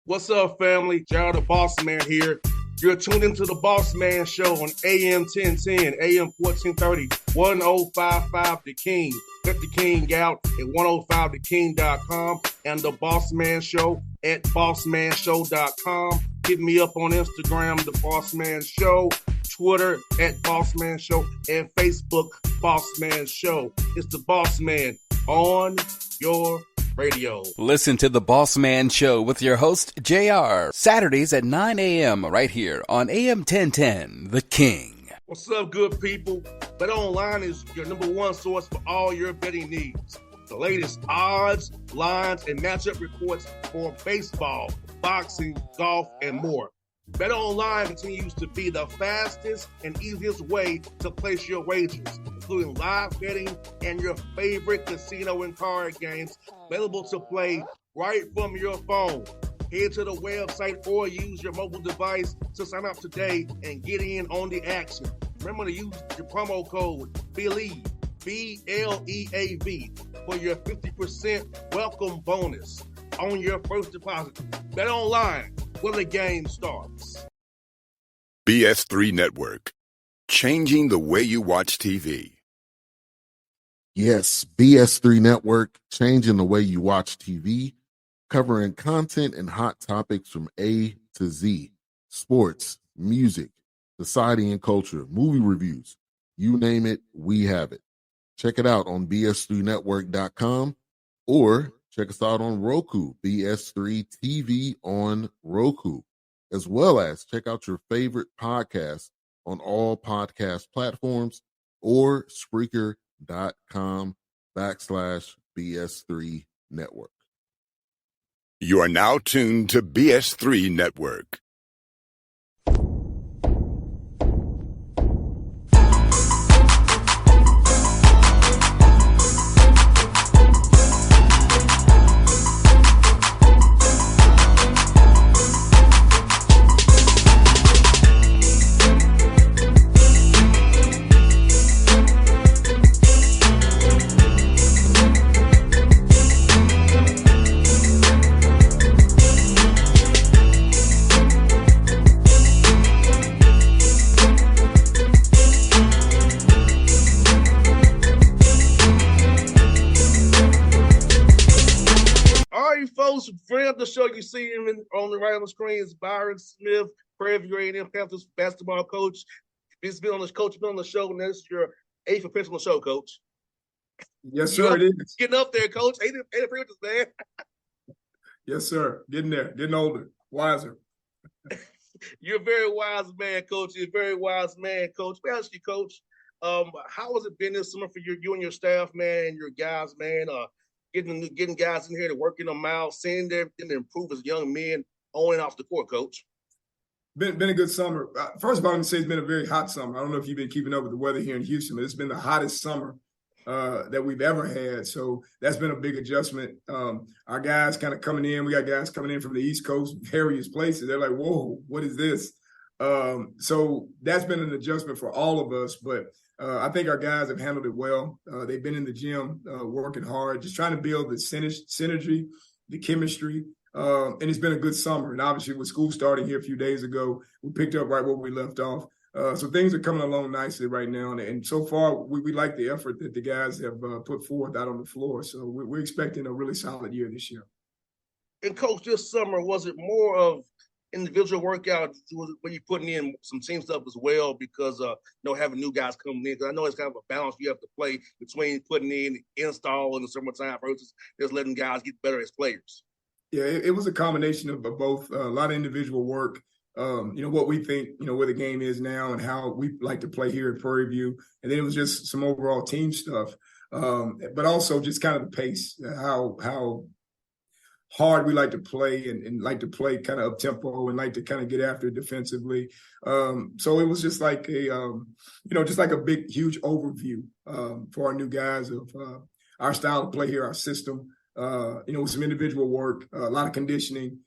What's up, family? Gerald the Bossman here. You're tuned into the Bossman Show on AM 1010, AM 1430, 1055 The King. Let the King out at 105theking.com and the Bossman Show at bossmanshow.com. Hit me up on Instagram, The Bossman Show, Twitter at Bossman Show, and Facebook, Bossman Show. It's the Bossman on your radio. Listen to the Bossman Show with your host, JR, Saturdays at 9 a.m. right here on AM 1010, The King. What's up, good people? BetOnline is your number one source for all your betting needs. The latest odds, lines, and matchup reports for baseball, boxing, golf, and more. BetOnline continues to be the fastest and easiest way to place your wagers, including live betting and your favorite casino and card games available to play right from your phone. Head to the website or use your mobile device to sign up today and get in on the action. Remember to use your promo code BELIEVE, B-L-E-A-V, for your 50% welcome bonus on your first deposit. BetOnline, where the game starts. BS3 Network, changing the way you watch TV. Yes, BS3 Network, changing the way you watch TV, covering content and hot topics from A to Z, sports, music, society and culture, movie reviews, you name it, we have it. Check it out on bs3network.com or check us out on Roku, BS3 TV on Roku, as well as check out your favorite podcast on all podcast platforms or Spreaker.com/BS3 Network. You are now tuned to BS3 Network. Friend of the show, you see him on the right on the screen is Byron Smith, Prairie View A&M Panthers basketball coach. He's been on the show, and this is your 8th appearance on the show, Coach. Yes, sir. It is getting up there, Coach. 8 appearances, man. Yes, sir. Getting there, getting older, wiser. You're a very wise man, Coach. You're a very wise man, Coach. Let me ask you, Coach, how has it been this summer for you and your staff, man, and your guys, man? Getting guys in here to working them out, seeing them improve as young men on and off the court, Coach. Been a good summer. First of all, I'm going to say it's been a very hot summer. I don't know if you've been keeping up with the weather here in Houston, but it's been the hottest summer that we've ever had. So that's been a big adjustment. Our guys kind of coming in. We got guys coming in from the East Coast, various places. They're like, whoa, what is this? So that's been an adjustment for all of us, but I think our guys have handled it well. They've been in the gym working hard, just trying to build the synergy, the chemistry, and it's been a good summer. And obviously with school starting here a few days ago, we picked up right where we left off. So things are coming along nicely right now. And so far, we like the effort that the guys have put forth out on the floor. So we're expecting a really solid year this year. And, Coach, this summer, was it more of individual workouts where you putting in some team stuff as well because having new guys coming in? Because I know it's kind of a balance you have to play between putting in install in the summertime versus just letting guys get better as players. Yeah, it was a combination of both. A lot of individual work, what we think, where the game is now and how we like to play here at Prairie View. And then it was just some overall team stuff, but also just kind of the pace, how hard we like to play and like to play kind of up tempo and like to kind of get after it defensively. So it was just like a big, huge overview for our new guys of our style of play here, our system, with some individual work, a lot of conditioning,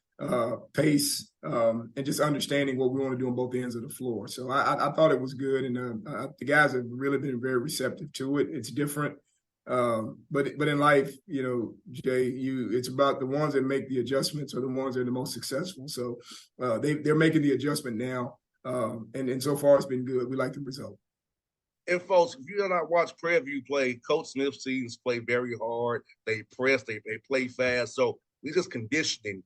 pace, and just understanding what we want to do on both ends of the floor. So I thought it was good. And the guys have really been very receptive to it. It's different. But in life, Jay, it's about the ones that make the adjustments are the ones that are the most successful. So they're making the adjustment now, and so far it's been good. We like the result. And folks, if you have not watched Prairie View play, Coach Smith's teams play very hard. They press, they play fast. So we just conditioning.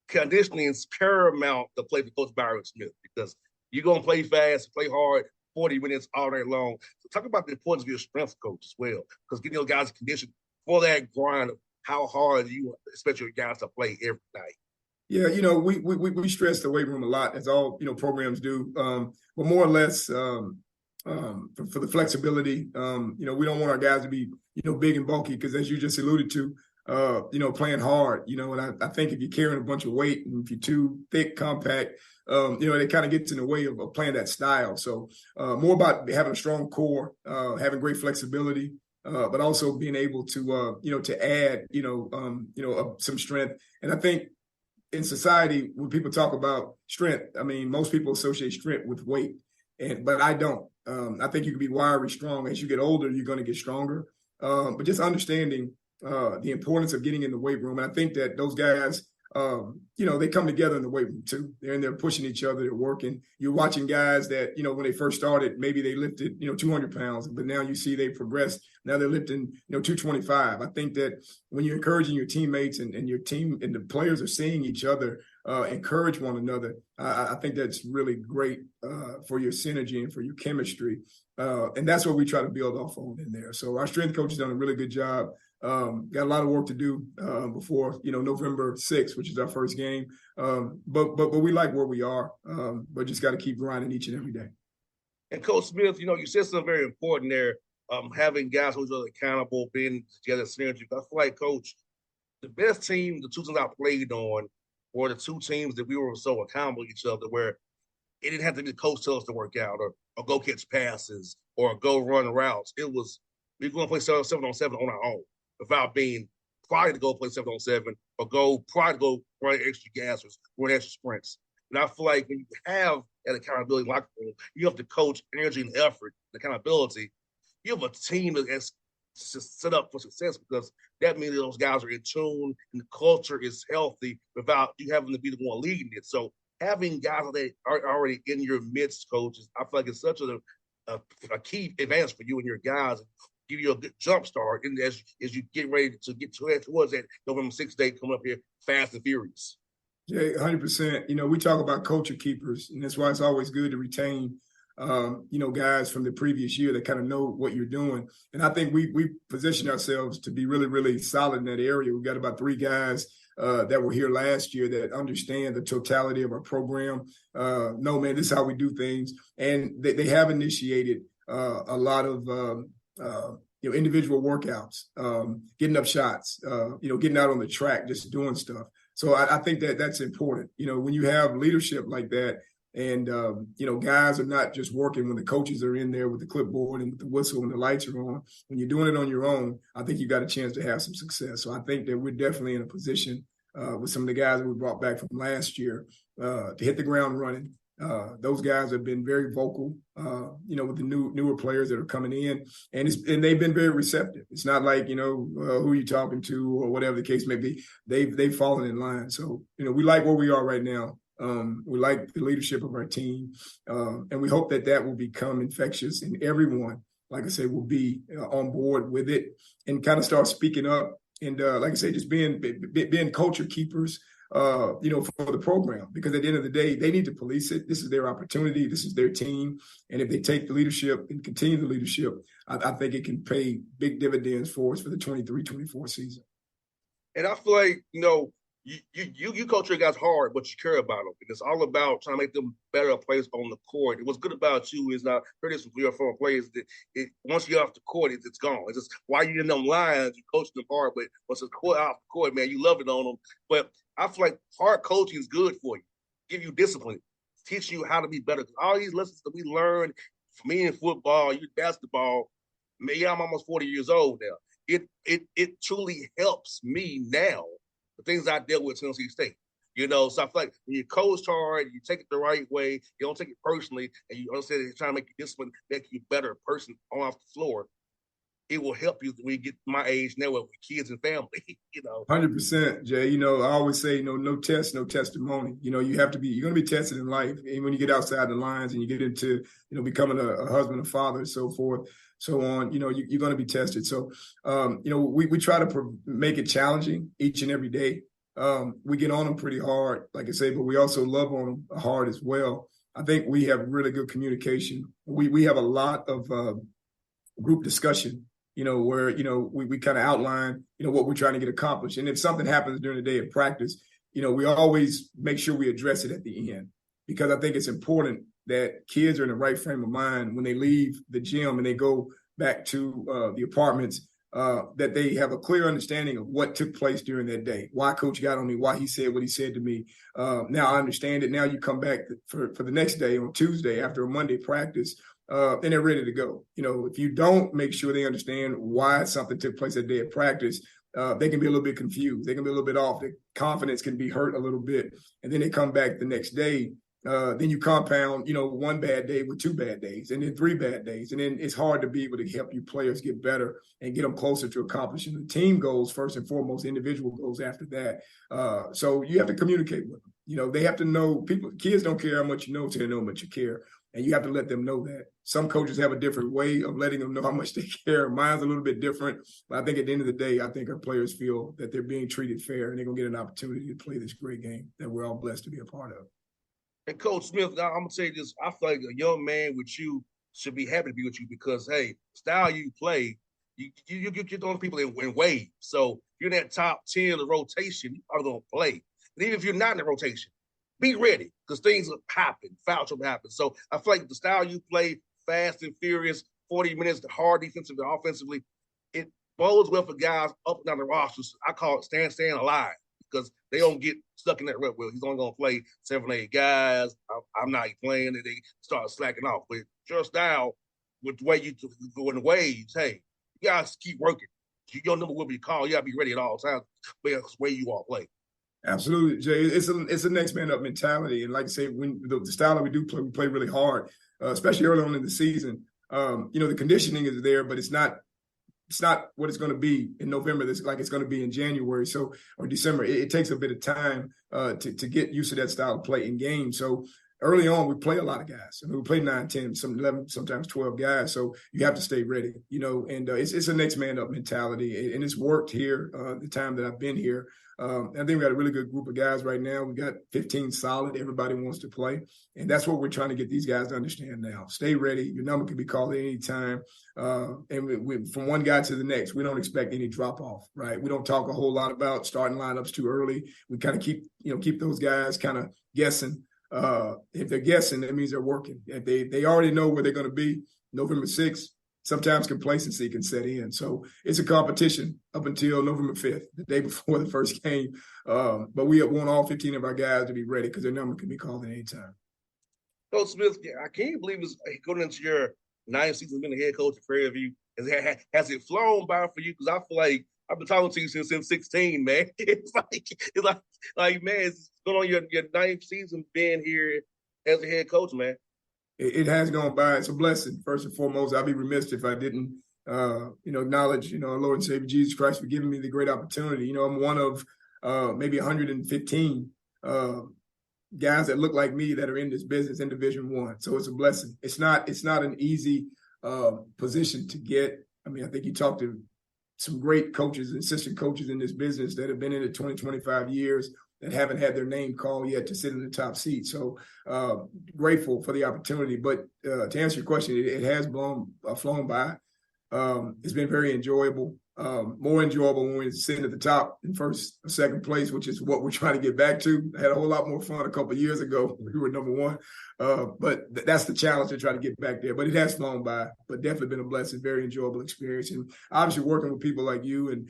Conditioning is paramount to play for Coach Byron Smith because you're going to play fast, play hard, 40 minutes all day long. So talk about the importance of your strength coach as well, because getting those guys conditioned for that grind of how hard you expect your guys to play every night. Yeah, we stress the weight room a lot, as all programs do, but more or less for the flexibility. We don't want our guys to be big and bulky because, as you just alluded to, playing hard. And I think if you're carrying a bunch of weight and if you're too thick, compact, it kind of gets in the way of playing that style. So more about having a strong core, having great flexibility, but also being able to to add some strength. And I think in society, when people talk about strength, I mean, most people associate strength with weight, but I don't. I think you can be wiry strong. As you get older, you're going to get stronger. But just understanding the importance of getting in the weight room. And I think that those guys, they come together in the weight room too. They're in there pushing each other. They're working. You're watching guys that, when they first started, maybe they lifted, 200 pounds, but now you see they progressed. Now they're lifting, 225. I think that when you're encouraging your teammates and your team and the players are seeing each other encourage one another, I think that's really great for your synergy and for your chemistry. And that's what we try to build off on in there. So our strength coach has done a really good job. Got a lot of work to do before November 6th, which is our first game. But we like where we are, but just got to keep grinding each and every day. And Coach Smith, you said something very important there. Having guys who's accountable, being together, synergy. I feel like, Coach, the best team, the two teams I played on, were the two teams that we were so accountable to each other, where it didn't have to be the coach tell us to work out or go catch passes or go run routes. It was we were going to play 7-on-7 on our own, without being prior to go play 7-on-7 or prior to go run extra gassers, run extra sprints. And I feel like when you have that accountability locker room, you have the coach, energy and effort, and accountability. You have a team that's set up for success because that means those guys are in tune and the culture is healthy without you having to be the one leading it. So having guys that are already in your midst, coaches, I feel like it's such a key advantage for you and your guys. Give you a good jump start and as you get ready to get towards that November 6th date coming up here fast and furious. Yeah, 100%. We talk about culture keepers, and that's why it's always good to retain guys from the previous year that kind of know what you're doing. And I think we position ourselves to be really, really solid in that area. We've got about 3 guys that were here last year that understand the totality of our program. No, man, this is how we do things. And they have initiated a lot of individual workouts, getting up shots, getting out on the track, just doing stuff. So I think that's important. When you have leadership like that, and guys are not just working when the coaches are in there with the clipboard and with the whistle when the lights are on. When you're doing it on your own, I think you got a chance to have some success. So I think that we're definitely in a position with some of the guys that we brought back from last year to hit the ground running. Those guys have been very vocal, with the newer players that are coming in, and they've been very receptive. It's not like, who you talking to or whatever the case may be. They've fallen in line. So, we like where we are right now. We like the leadership of our team, and we hope that will become infectious, and everyone, like I say, will be on board with it and kind of start speaking up. And like I say, just being culture keepers, for the program, because at the end of the day, they need to police it. This is their opportunity. This is their team. And if they take the leadership and continue the leadership, I think it can pay big dividends for us for the 23-24 season. And I feel like, you coach your guys hard, but you care about them. And it's all about trying to make them better players on the court. And what's good about you is, I heard this from 3 or 4 players, that once you're off the court, it's gone. It's just why you in them lines, you coach them hard, but once it's off the court, man, you love it on them. But I feel like hard coaching is good for you. Give you discipline, teach you how to be better. Because all these lessons that we learned from me in football, you basketball, man, I'm almost 40 years old now. It truly helps me now. The things I dealt with at Tennessee State, so I feel like when you coach hard, you take it the right way, you don't take it personally, and you understand it's trying to make you discipline, make you a better person on off the floor. it will help you when you get my age now with kids and family, 100%, Jay. I always say, no test, no testimony. You're going to be tested in life. And when you get outside the lines and you get into, becoming a husband, a father, and so forth, so on, you're going to be tested. So, we try to make it challenging each and every day. We get on them pretty hard, like I say, but we also love on them hard as well. I think we have really good communication. We have a lot of group discussion, where, we kind of outline, what we're trying to get accomplished. And if something happens during the day of practice, we always make sure we address it at the end, because I think it's important that kids are in the right frame of mind when they leave the gym and they go back to the apartments, that they have a clear understanding of what took place during that day, why coach got on me, why he said what he said to me. Now I understand it. Now you come back for the next day on Tuesday after a Monday practice, and they're ready to go. If you don't make sure they understand why something took place that day of practice, they can be a little bit confused. They can be a little bit off. Their confidence can be hurt a little bit. And then they come back the next day. Then you compound, one bad day with 2 bad days and then 3 bad days. And then it's hard to be able to help you players get better and get them closer to accomplishing the team goals first and foremost, individual goals after that. So you have to communicate with them. They have to know, kids don't care how much you know until they know how much you care. And you have to let them know that. Some coaches have a different way of letting them know how much they care. Mine's a little bit different. But I think at the end of the day, I think our players feel that they're being treated fair and they're going to get an opportunity to play this great game that we're all blessed to be a part of. And Coach Smith, I'm going to say this. I feel like a young man with you should be happy to be with you because, hey, style you play, you get those people in waves. So you're in that top 10 of the rotation, you're probably going to play. And even if you're not in the rotation, be ready because things will happen. Foul trouble happens. So I feel like the style you play, fast and furious, 40 minutes, hard defensively, offensively, it bodes well for guys up and down the rosters. I call it staying alive because they don't get stuck in that rut wheel. He's only going to play 7 or 8 guys. I'm not playing, and they start slacking off. But your style, with the way you go in the waves, hey, you guys keep working. Your number will be called. You got to be ready at all times. But that's the way you all play. Absolutely, Jay. It's a next man up mentality, and like I say, when the style that we do play, we play really hard, especially early on in the season. The conditioning is there, but it's not what it's going to be in November. That's like it's going to be in January, or December. It takes a bit of time to get used to that style of play in games. So early on, we play a lot of guys. We play 9, 10, some 11, sometimes 12 guys. So you have to stay ready, and it's a next man up mentality, and it's worked here the time that I've been here. I think we got a really good group of guys right now. We got 15 solid. Everybody wants to play. And that's what we're trying to get these guys to understand now. Stay ready. Your number can be called at any time. And from one guy to the next, we don't expect any drop off, right? We don't talk a whole lot about starting lineups too early. We kind of keep those guys kind of guessing. If they're guessing, that means they're working. If they already know where they're going to be November 6th, sometimes complacency can set in. So it's a competition up until November 5th, the day before the first game. But we want all 15 of our guys to be ready because their number can be called at any time. Coach Smith, I can't believe it's going into your 9th season being the head coach at Prairie View. Has it flown by for you? Because I feel like I've been talking to you since 16, man. It's like man, it's going on your 9th season being here as a head coach, man. It has gone by. It's a blessing. First and foremost, I'd be remiss if I didn't, acknowledge, our Lord and Savior Jesus Christ for giving me the great opportunity. I'm one of maybe 115 guys that look like me that are in this business in Division I. So it's a blessing. It's not an easy position to get. I mean, I think you talk to some great coaches and assistant coaches in this business that have been in it 20, 25 years that haven't had their name called yet to sit in the top seat. So grateful for the opportunity. But to answer your question, it has flown by. It's been very enjoyable, more enjoyable when we're sitting at the top in first or second place, which is what we're trying to get back to. I had a whole lot more fun a couple of years ago. We were number 1. But that's the challenge to try to get back there. But it has flown by, but definitely been a blessing, very enjoyable experience. And obviously working with people like you and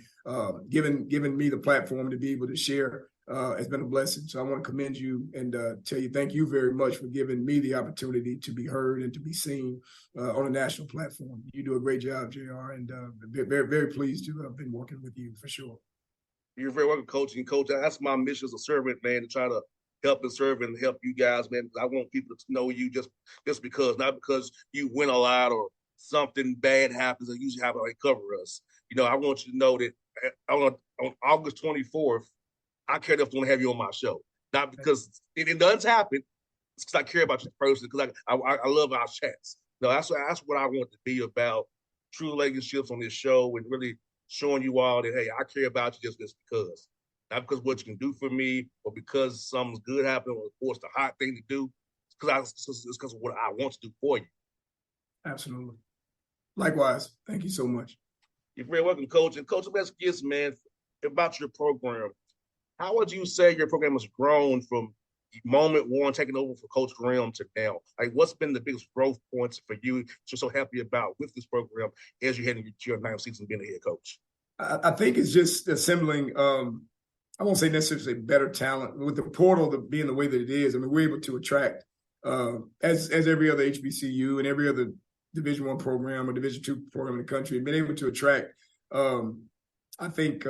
giving me the platform to be able to share has been a blessing. So I want to commend you and tell you thank you very much for giving me the opportunity to be heard and to be seen on a national platform. You do a great job, JR, and very, very pleased to have been working with you for sure. You're very welcome, Coach. And Coach, that's my mission as a servant, man, to try to help and serve and help you guys, man. I want people to know you just because, not because you win a lot or something bad happens, and usually how they cover us. I want you to know that on August 24th, I care enough to want to have you on my show. Not because it doesn't happen, it's because I care about you personally, because I love our chats. That's what I want to be about, true relationships on this show, and really showing you all that, hey, I care about you just because. Not because what you can do for me, or because something's good happened, or of course the hot thing to do. It's because of what I want to do for you. Absolutely. Likewise. Thank you so much. You're very welcome, Coach. And Coach, let's get, man, about your program. How would you say your program has grown from moment one taking over for Coach Graham to now? Like, what's been the biggest growth points for you that you're so happy about with this program as you head into your ninth season being a head coach? I think it's just assembling, I won't say necessarily better talent, but with the portal being the way that it is, I mean, we're able to attract, as every other HBCU and every other Division I program or Division II program in the country, been able to attract, I think,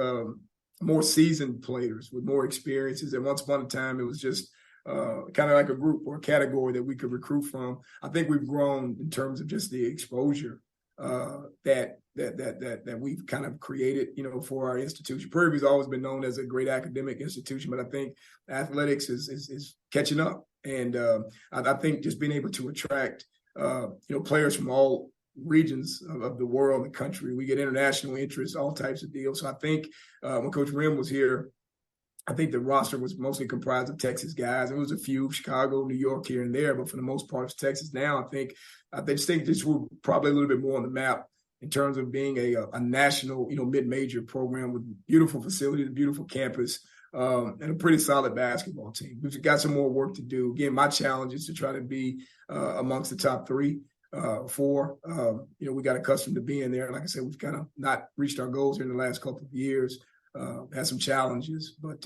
more seasoned players with more experiences. And once upon a time, it was just kind of like a group or a category that we could recruit from. I think we've grown in terms of just the exposure that we've kind of created, for our institution. Prairie View's always been known as a great academic institution, but I think athletics is catching up. And I think just being able to attract, players from all regions of the world and the country, we get international interest, all types of deals. So I think when Coach Rim was here, I think the roster was mostly comprised of Texas guys. There was a few, Chicago, New York here and there, but for the most part, it's Texas now. I just think this will probably a little bit more on the map in terms of being a national, mid-major program with beautiful facilities, a beautiful campus, and a pretty solid basketball team. We've got some more work to do. Again, my challenge is to try to be amongst the top 3, 4. We got accustomed to being there. Like I said, we've kind of not reached our goals here in the last couple of years. Had some challenges, but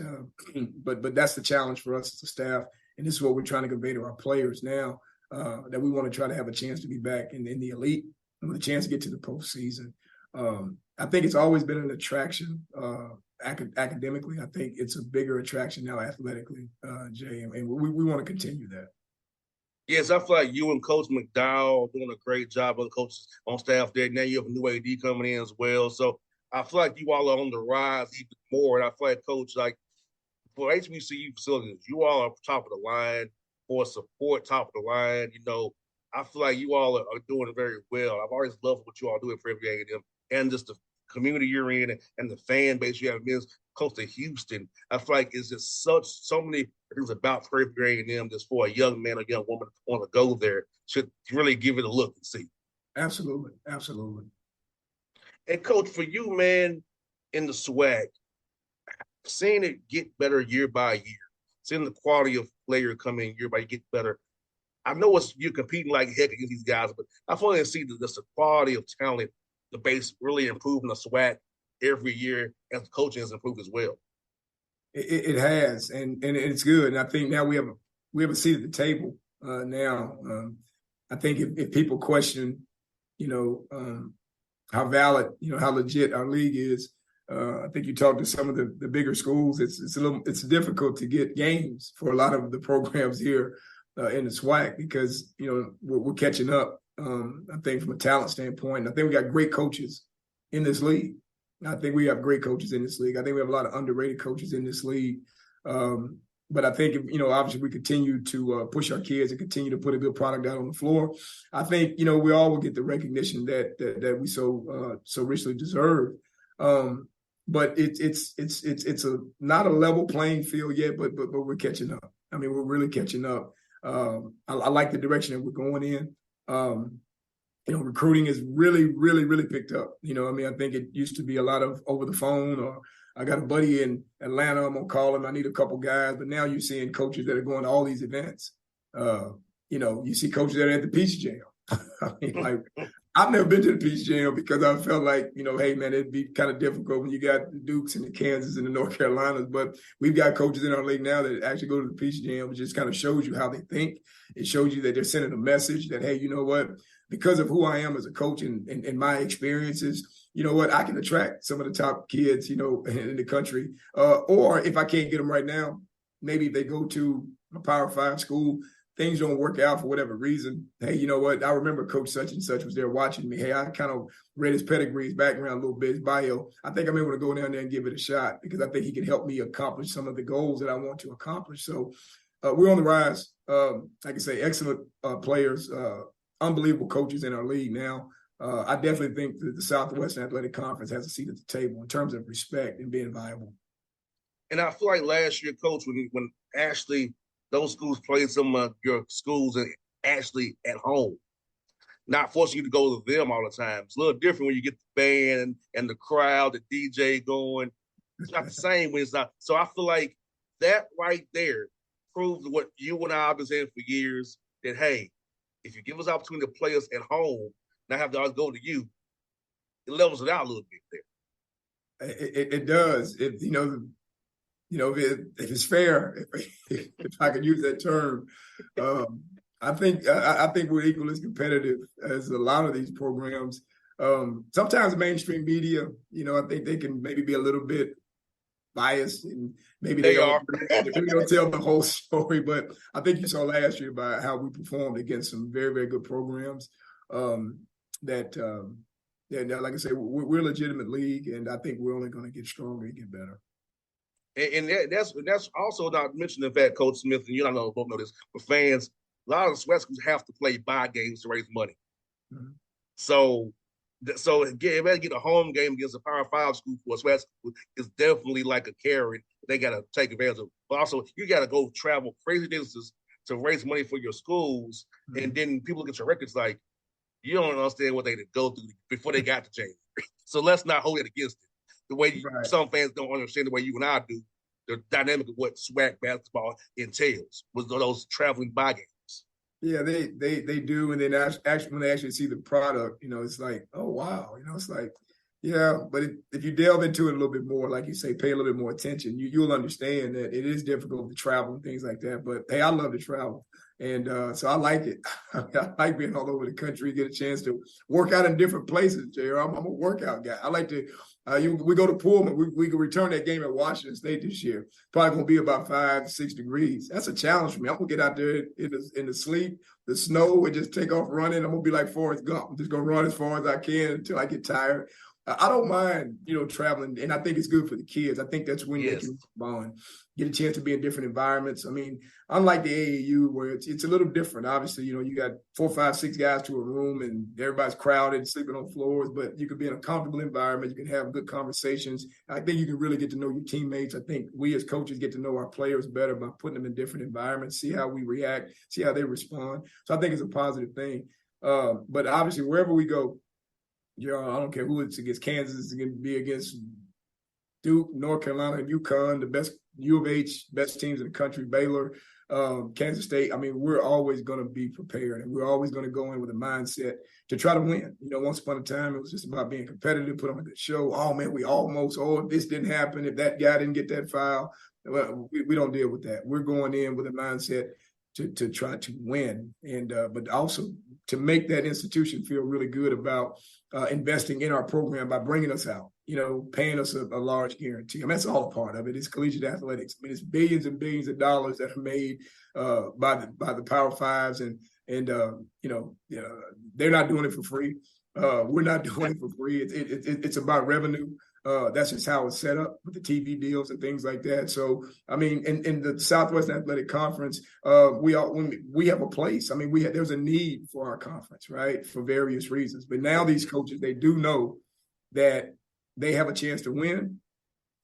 that's the challenge for us as a staff, and this is what we're trying to convey to our players now, that we want to try to have a chance to be back in the elite and with a chance to get to the postseason. I think it's always been an attraction academically. I think it's a bigger attraction now athletically, Jay, and we want to continue that. Yes, I feel like you and Coach McDowell doing a great job, other coaches on staff there. Now you have a new AD coming in as well, so I feel like you all are on the rise even more. And I feel like, Coach, like for HBCU facilities, you all are top of the line, for support, top of the line. I feel like you all are doing it very well. I've always loved what you all do at Prairie View A&M, and just the community you're in and the fan base you have been close to Houston. I feel like it's just so many things about Prairie View A&M just for a young man or young woman to want to go there, should really give it a look and see. Absolutely. Absolutely. And Coach, for you, man, in the SWAC, seeing it get better year by year, seeing the quality of player come in year by year get better. I know you're competing like heck against these guys, but I feel like see the quality of talent, the base really improving the SWAC every year as the coaching has improved as well. It has, and it's good. And I think now we have a seat at the table now. I think if people question, how valid, how legit our league is. I think you talk to some of the bigger schools. It's difficult to get games for a lot of the programs here in the SWAC because we're catching up. I think from a talent standpoint, I think we got great coaches in this league. I think we have great coaches in this league. I think we have a lot of underrated coaches in this league. But I think, obviously we continue to push our kids and continue to put a good product out on the floor. I think, we all will get the recognition that we so richly deserve. But it's not a level playing field yet, but we're catching up. I mean, we're really catching up. I like the direction that we're going in. Recruiting is really, really, really picked up. I think it used to be a lot of over the phone, or I got a buddy in Atlanta, I'm going to call him, I need a couple guys. But now you're seeing coaches that are going to all these events. You see coaches that are at the Peach Jam. I mean, I've never been to the Peach Jam because I felt like, hey, man, it'd be kind of difficult when you got the Dukes and the Kansas and the North Carolinas. But we've got coaches in our league now that actually go to the Peach Jam, which just kind of shows you how they think. It shows you that they're sending a message that, hey, you know what? Because of who I am as a coach and my experiences, I can attract some of the top kids, in the country. Or if I can't get them right now, maybe if they go to a Power 5 school, things don't work out for whatever reason, hey, you know what? I remember Coach such and such was there watching me. Hey, I kind of read his pedigree, his background a little bit, his bio. I think I'm able to go down there and give it a shot because I think he can help me accomplish some of the goals that I want to accomplish. So we're on the rise. Like I say, excellent players, unbelievable coaches in our league now. I definitely think that the Southwestern Athletic Conference has a seat at the table in terms of respect and being viable. And I feel like last year, Coach, when actually those schools played some of your schools and actually at home, not forcing you to go to them all the time. It's a little different when you get the band and the crowd, the DJ going. It's not the same when it's not. So I feel like that right there proves what you and I have been saying for years, that, hey, if you give us opportunity to play us at home, not have to always go to you, it levels it out a little bit there. It does. If it's fair, if I could use that term, I think we're equally as competitive as a lot of these programs. Sometimes the mainstream media, I think they can maybe be a little bit biased and maybe they don't tell the whole story. But I think you saw last year about how we performed against some very, very good programs. That like I say, we're a legitimate league, and I think we're only going to get stronger and get better. And that's also not mentioning the fact, Coach Smith, and you don't know, both know this, but fans, a lot of the SWAT schools have to play buy games to raise money. Mm-hmm. So get a home game against a Power 5 school for a SWAT school is definitely like a carrot they got to take advantage of. But also, you got to go travel crazy distances to raise money for your schools, mm-hmm. and then people look at your records like, you don't understand what they had to go through before they got to January. So let's not hold it against it. The way some fans don't understand the way you and I do, the dynamic of what SWAC basketball entails with those traveling buy games. Yeah, they do, and then actually when they actually see the product, it's like, oh wow, it's like, yeah. But if you delve into it a little bit more, like you say, pay a little bit more attention, you'll understand that it is difficult to travel and things like that. But hey, I love to travel. And so I like it. I like being all over the country, get a chance to work out in different places, JR. I'm a workout guy. I like to, we go to Pullman. We can return that game at Washington State this year. Probably going to be about 5 to 6 degrees. That's a challenge for me. I'm going to get out there in the sleet, the snow, and just take off running. I'm going to be like Forrest Gump. I'm just going to run as far as I can until I get tired. I don't mind, traveling, and I think it's good for the kids. I think that's when they can bond, get a chance to be in different environments. I mean, unlike the AAU where it's a little different. Obviously, you got 4, 5, 6 guys to a room and everybody's crowded, sleeping on floors, but you can be in a comfortable environment. You can have good conversations. I think you can really get to know your teammates. I think we as coaches get to know our players better by putting them in different environments, see how we react, see how they respond. So I think it's a positive thing. But obviously, wherever we go, I don't care who it's against. Kansas is going to be against Duke, North Carolina, and UConn, the best U of H, best teams in the country, Baylor, Kansas State. I mean, we're always going to be prepared, and we're always going to go in with a mindset to try to win. Once upon a time, it was just about being competitive, put on a good show. Oh, man, if this didn't happen, if that guy didn't get that foul. Well, we don't deal with that. We're going in with a mindset to try to win, and but also to make that institution feel really good about investing in our program by bringing us out, paying us a large guarantee. I mean, that's all a part of it. It's collegiate athletics. I mean, it's billions and billions of dollars that are made by the Power Fives, and they're not doing it for free. We're not doing it for free. It's about revenue. That's just how it's set up with the TV deals and things like that. So, I mean, in the Southwest Athletic Conference, we have a place. I mean, there's a need for our conference, right, for various reasons. But now these coaches, they do know that they have a chance to win,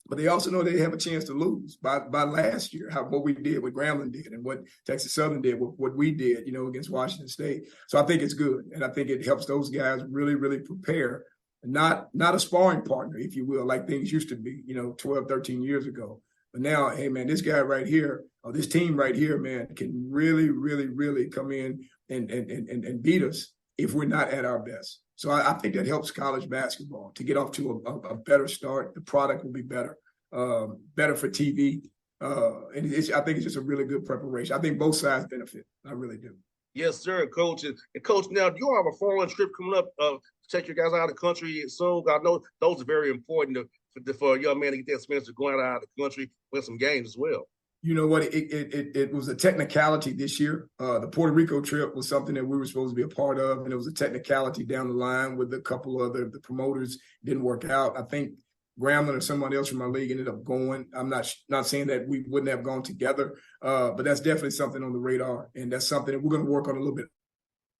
but they also know they have a chance to lose. By last year, what we did, what Grambling did, and what Texas Southern did, what we did, against Washington State. So I think it's good, and I think it helps those guys really, really prepare. Not a sparring partner, if you will, like things used to be, 12, 13 years ago. But now, hey, man, this guy right here, or this team right here, man, can really, really, really come in and beat us if we're not at our best. So I think that helps college basketball to get off to a better start. The product will be better, better for TV. And I think it's just a really good preparation. I think both sides benefit. I really do. Yes, sir, Coach. And Coach, now you have a foreign trip coming up to take your guys out of the country soon. I know those are very important for a young man to get that experience of going out of the country, win some games as well. You know what? It was a technicality this year. The Puerto Rico trip was something that we were supposed to be a part of, and it was a technicality down the line with a couple of the promoters. Didn't work out. I think Grambling or someone else from my league ended up going. I'm not saying that we wouldn't have gone together, but that's definitely something on the radar, and that's something that we're going to work on a little bit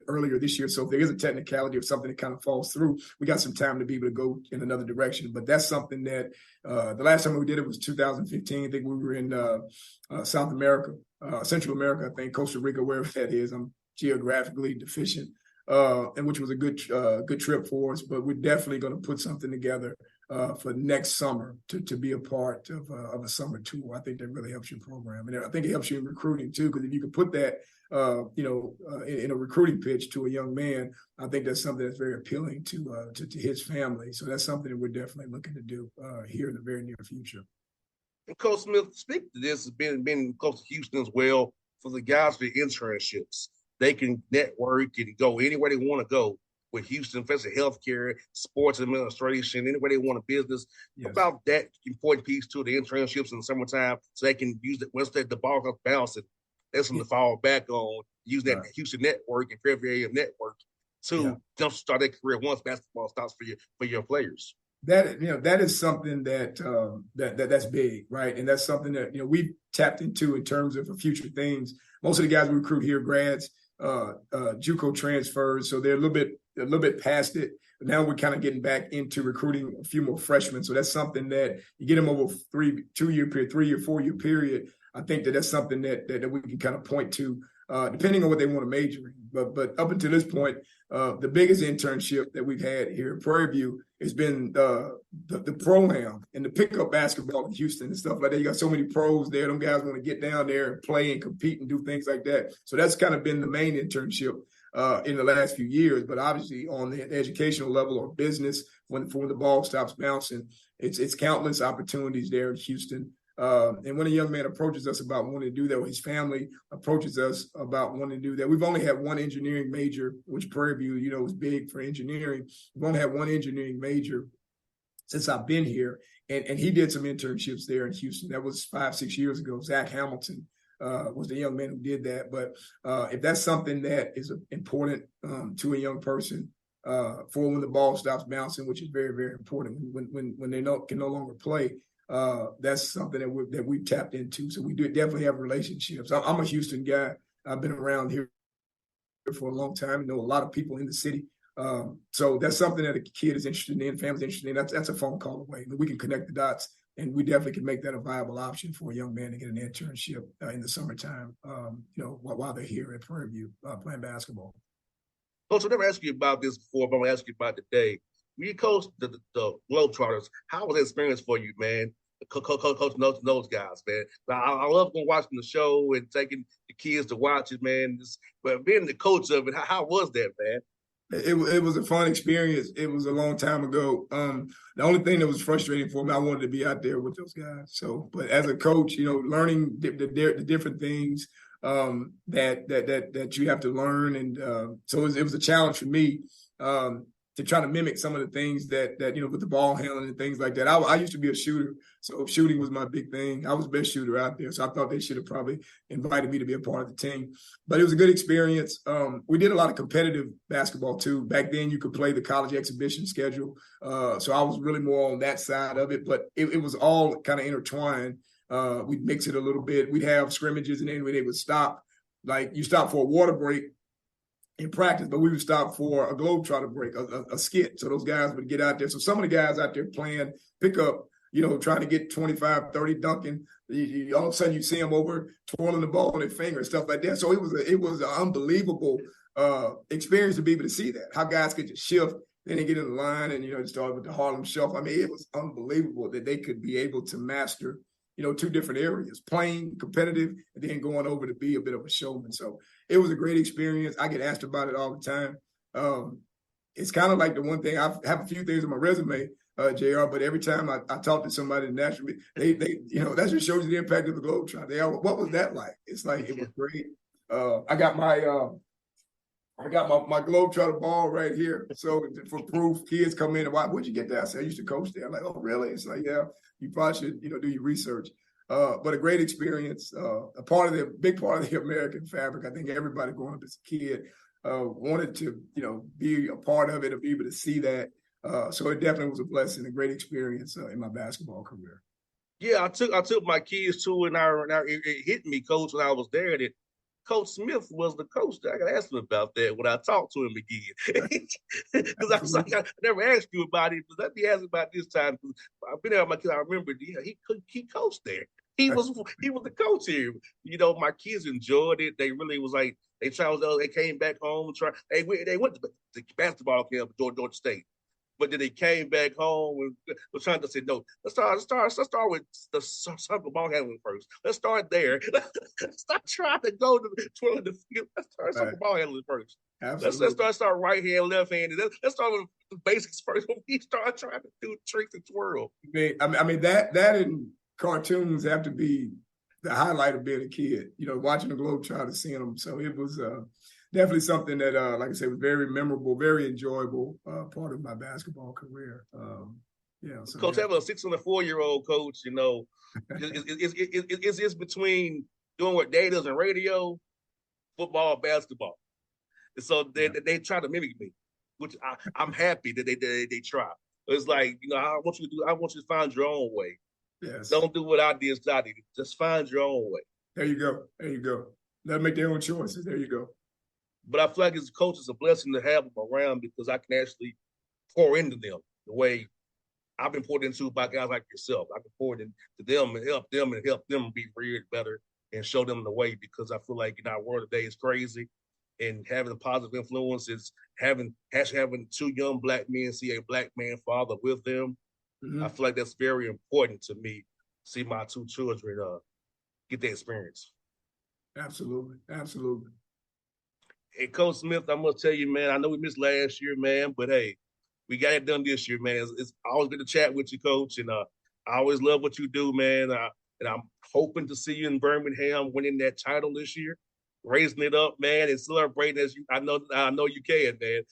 earlier this year. So if there is a technicality or something that kind of falls through, we got some time to be able to go in another direction. But that's something that the last time we did it was 2015. I think we were in South America, Central America, I think, Costa Rica, wherever that is. I'm geographically deficient, and which was a good trip for us. But we're definitely going to put something together for next summer to be a part of a summer tour. I think that really helps your program. And I think it helps you in recruiting too, because if you can put that in a recruiting pitch to a young man, I think that's something that's very appealing to his family. So that's something that we're definitely looking to do here in the very near future. And Coach Smith, speak to this, being close to Houston as well, for the guys for internships. They can network and go anywhere they want to go with Houston, especially healthcare, sports administration, anywhere they want a business. Yes. About that important piece to the internships in the summertime, so they can use it once the ball comes bouncing. That's something to fall back on. Use that Houston network and Prairie Area network to jumpstart their career once basketball stops for your players. That is something that's big, right? And that's something that we've tapped into in terms of future things. Most of the guys we recruit here, grads, JUCO transfers, so they're a little bit past it. But now we're kind of getting back into recruiting a few more freshmen. So that's something that you get them over 3-year period, 3-year, 4-year period. I think that's something that we can kind of point to, depending on what they want to major in. But up until this point, the biggest internship that we've had here at Prairie View has been the pro-am and the pickup basketball in Houston and stuff like that. You got so many pros there. Them guys want to get down there and play and compete and do things like that. So that's kind of been the main internship in the last few years. But obviously on the educational level or business, when the ball stops bouncing, it's countless opportunities there in Houston. And when a young man approaches us about wanting to do that, or his family approaches us about wanting to do that, we've only had one engineering major, which Prairie View, is big for engineering. We've only had one engineering major since I've been here. And he did some internships there in Houston. That was 5-6 years ago. Zach Hamilton was the young man who did that. But if that's something that is important to a young person for when the ball stops bouncing, which is very, very important when they can no longer play, that's something that we've tapped into. So we definitely have relationships. I'm a Houston guy. I've been around here for a long time. I know a lot of people in the city. So that's something that a kid is interested in, family's interested in. That's a phone call away. We can connect the dots, and we definitely can make that a viable option for a young man to get an internship in the summertime, while they're here at Prairie View playing basketball. Coach, I never asked you about this before, but I'm going to ask you about it today. When you coached the Globetrotters, how was that experience for you, man? Coaching those guys, man. I love going watching the show and taking the kids to watch it, man. But being the coach of it, how was that, man? It was a fun experience. It was a long time ago. The only thing that was frustrating for me, I wanted to be out there with those guys. So, but as a coach, learning the different things that you have to learn, and so it was a challenge for me. To try to mimic some of the things that with the ball handling and things like that. I used to be a shooter, so shooting was my big thing. I was the best shooter out there, so I thought they should have probably invited me to be a part of the team. But it was a good experience. We did a lot of competitive basketball too. Back then, you could play the college exhibition schedule, so I was really more on that side of it. But it was all kind of intertwined. We'd mix it a little bit. We'd have scrimmages, and anyway, they would stop. Like you stop for a water break in practice, but we would stop for a Globetrotter break, a skit. So those guys would get out there. So some of the guys out there playing pickup, trying to get 25, 30 dunking, all of a sudden you see them over twirling the ball on their finger, stuff like that. So it was an unbelievable experience to be able to see that, how guys could just shift, then they get in the line and, start with the Harlem Shuffle. I mean, it was unbelievable that they could be able to master two different areas, playing competitive and then going over to be a bit of a showman. So it was a great experience. I get asked about it all the time. It's kind of like the one thing, I have a few things on my resume, JR, but every time I talk to somebody in Nashville, they that just shows you the impact of the Globetrotter. What was that like? It's like, it was great. I got my Globetrotter ball right here. So for proof, kids come in and why, where'd you get that? I said, I used to coach there. I'm like, oh, really? It's like, yeah, you probably should, do your research. but a great experience, big part of the American fabric. I think everybody growing up as a kid wanted to, be a part of it or be able to see that. So it definitely was a blessing, a great experience in my basketball career. Yeah, I took my kids to, and it hit me, Coach, when I was there, that Coach Smith was the coach. I got to ask him about that when I talked to him again. Because I was like, I never asked you about it, but let me ask you about this time. Because I've been there with my kids. I remember he coached there. He was the coach here. My kids enjoyed it. They really was like, they came back home. They went to the basketball camp at Georgia State. But then they came back home and was trying to say, no, let's start with the soccer ball handling first. Let's start there. Let's stop trying to go to the field. Let's start soccer ball handling first. Absolutely. Let's start right hand, left hand. Let's start with the basics first. When we start trying to do tricks and twirl. I mean that in cartoons have to be the highlight of being a kid. Watching the Globetrotters, seeing them. So it was definitely something that, like I said, was very memorable, very enjoyable part of my basketball career. So Coach, having a 6 and a 4-year-old coach, it's between doing what Dave does in radio, football, basketball. And so they try to mimic me, which I'm happy that they try. It's like, I want you to find your own way. Yes. Don't do what I did. Just find your own way. There you go. Let them make their own choices. There you go. But I feel like as a coach, it's a blessing to have them around because I can actually pour into them the way I've been poured into by guys like yourself. I can pour into them and help them be reared better and show them the way, because I feel like our world today is crazy, and having a positive influence is having 2 young black men see a black man father with them. Mm-hmm. I feel like that's very important to me. See my 2 children get the experience. Absolutely. Hey, Coach Smith, I'm going to tell you, man, I know we missed last year, man, but hey, we got it done this year, man. It's always good to chat with you, Coach, and I always love what you do, man. And I'm hoping to see you in Birmingham winning that title this year, raising it up, man, and celebrating as you. I know you can, man.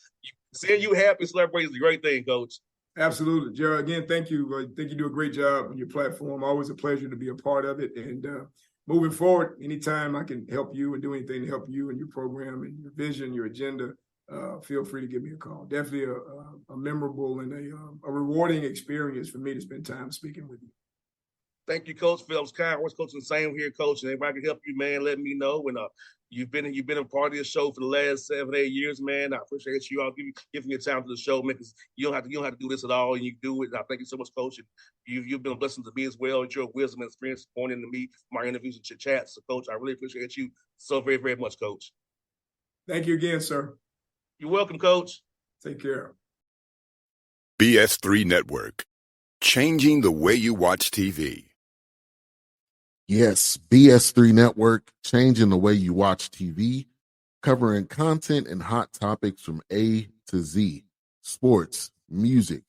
Seeing you happy, celebrating is a great thing, Coach. Absolutely, Gerald. Again, thank you. I think you do a great job on your platform. Always a pleasure to be a part of it. And moving forward, anytime I can help you and do anything to help you and your program and your vision, your agenda, feel free to give me a call. Definitely a memorable and a rewarding experience for me to spend time speaking with you. Thank you, Coach. Phillips Kind, West Coach, the same here, Coach. And if I can help you, man, let me know. And you've been a part of this show for the last 7-8 years, man. I appreciate you all giving your time to the show, man, because you don't have to do this at all, and you do it. And I thank you so much, Coach. And you've been a blessing to me as well. It's your wisdom and experience pointing to me, my interviews and chats. So, Coach, I really appreciate you so very, very much, Coach. Thank you again, sir. You're welcome, Coach. Take care. BS3 Network, changing the way you watch TV. Yes, BS3 Network, changing the way you watch TV, covering content and hot topics from A to Z, sports, music,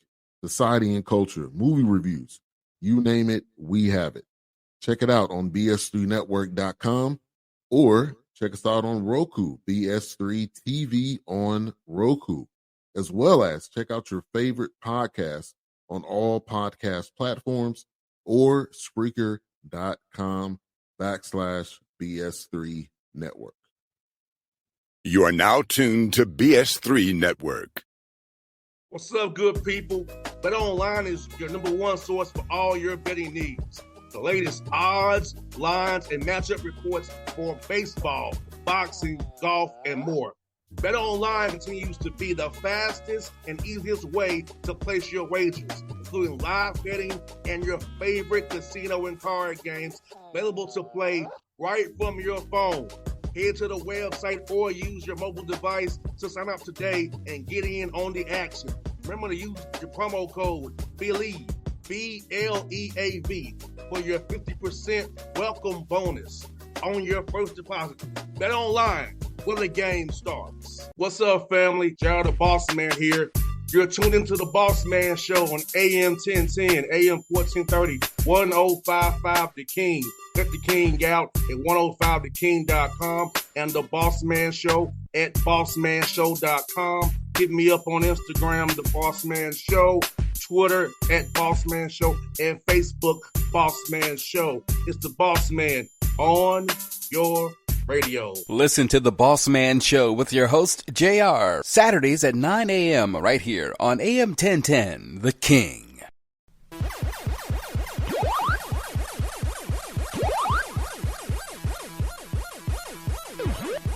society and culture, movie reviews, you name it, we have it. Check it out on bs3network.com or check us out on Roku, BS3 TV on Roku, as well as check out your favorite podcast on all podcast platforms or Spreaker.com/BS3 Network. You are now tuned to BS3 Network. What's up, good people? Bet Online is your #1 source for all your betting needs. The latest odds, lines, and matchup reports for baseball, boxing, golf, and more. Bet Online continues to be the fastest and easiest way to place your wagers, including live betting and your favorite casino and card games available to play right from your phone. Head to the website or use your mobile device to sign up today and get in on the action. Remember to use your promo code BELIEVE, BLEAV, for your 50% welcome bonus on your first deposit. Bet Online, where the game starts. What's up, family? Gerald the Bossman here. You're tuned into the Bossman Show on AM 1010, AM 1430, 1055 The King. Check The King out at 105theking.com and the Bossman Show at bossmanshow.com. Hit me up on Instagram, The Bossman Show, Twitter at Bossman Show, and Facebook, Bossman Show. It's The Bossman on your radio. Listen to The Bossman Show with your host, JR, Saturdays at 9 a.m. right here on AM 1010, The King.